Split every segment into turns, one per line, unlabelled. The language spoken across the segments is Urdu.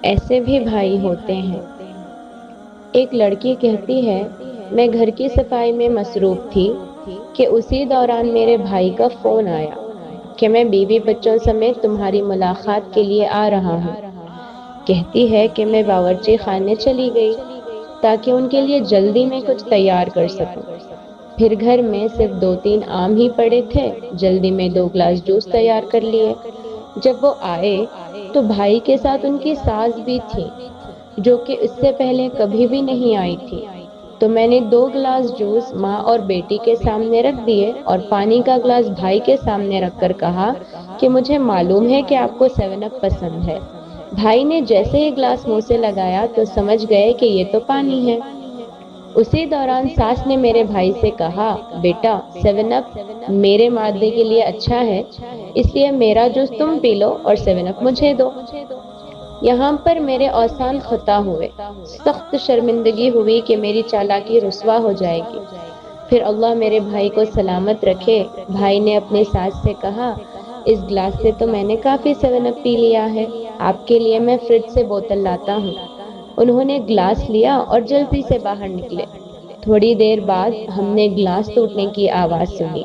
ایسے بھی بھائی ہوتے ہیں۔ ایک لڑکی کہتی ہے، میں گھر کی صفائی میں مصروف تھی کہ اسی دوران میرے بھائی کا فون آیا کہ میں بیوی بچوں سمیت تمہاری ملاقات کے لیے آ رہا ہوں۔ کہتی ہے کہ میں باورچی خانے چلی گئی تاکہ ان کے لیے جلدی میں کچھ تیار کر سکوں۔ پھر گھر میں صرف 2-3 آم ہی پڑے تھے، جلدی میں 2 گلاس جوس تیار کر لیے۔ جب وہ آئے تو بھائی کے ساتھ ان کی ساس بھی تھی، جو کہ اس سے پہلے کبھی بھی نہیں آئی تھی۔ تو میں نے 2 گلاس جوس ماں اور بیٹی کے سامنے رکھ دیے اور پانی کا گلاس بھائی کے سامنے رکھ کر کہا کہ مجھے معلوم ہے کہ آپ کو 7 اپ پسند ہے۔ بھائی نے جیسے ہی گلاس منہ سے لگایا تو سمجھ گئے کہ یہ تو پانی ہے۔ اسی دوران ساس نے میرے بھائی سے کہا، بیٹا 7 اپ میرے معدے کے لیے اچھا ہے، اس لیے میرا جوس تم پی لو اور 7 اپ مجھے دو۔ یہاں پر میرے اوزان خطا ہوئے، سخت شرمندگی ہوئی کہ میری چالاکی رسوا ہو جائے گی۔ پھر اللہ میرے بھائی کو سلامت رکھے، بھائی نے اپنے ساس سے کہا، اس گلاس سے تو میں نے کافی 7 اپ پی لیا ہے، آپ کے لیے میں فریج سے بوتل لاتا ہوں۔ انہوں نے گلاس لیا اور جلدی سے باہر نکلے۔ تھوڑی دیر بعد ہم نے گلاس ٹوٹنے کی آواز سنی۔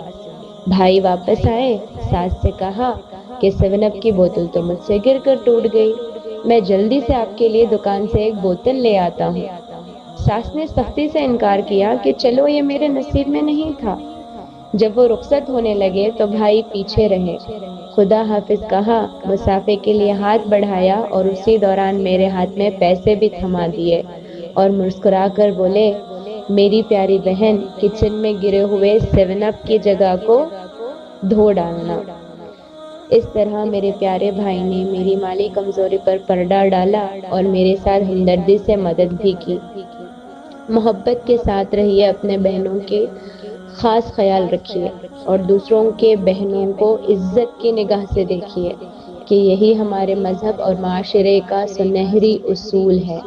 بھائی واپس آئے، ساس سے کہا کہ 7 اپ کی بوتل تو مجھ سے گر کر ٹوٹ گئی، میں جلدی سے آپ کے لیے دکان سے ایک بوتل لے آتا ہوں۔ ساس نے سختی سے انکار کیا کہ چلو یہ میرے نصیب میں نہیں تھا۔ جب وہ رخصت ہونے لگے تو بھائی پیچھے رہے، خدا حافظ کہا، مسافے کے لیے ہاتھ بڑھایا اور اسی دوران میرے ہاتھ میں پیسے بھی تھما دیے اور مسکرا کر بولے، میری پیاری بہن، کچن میں گرے ہوئے 7 اپ کی جگہ کو دھو ڈالنا۔ اس طرح میرے پیارے بھائی نے میری مالی کمزوری پر پردہ ڈالا اور میرے ساتھ ہمدردی سے مدد بھی کی۔ محبت کے ساتھ رہیے، اپنے بہنوں کے خاص خیال رکھیے اور دوسروں کے بہنوں کو عزت کی نگاہ سے دیکھیے کہ یہی ہمارے مذہب اور معاشرے کا سنہری اصول ہے۔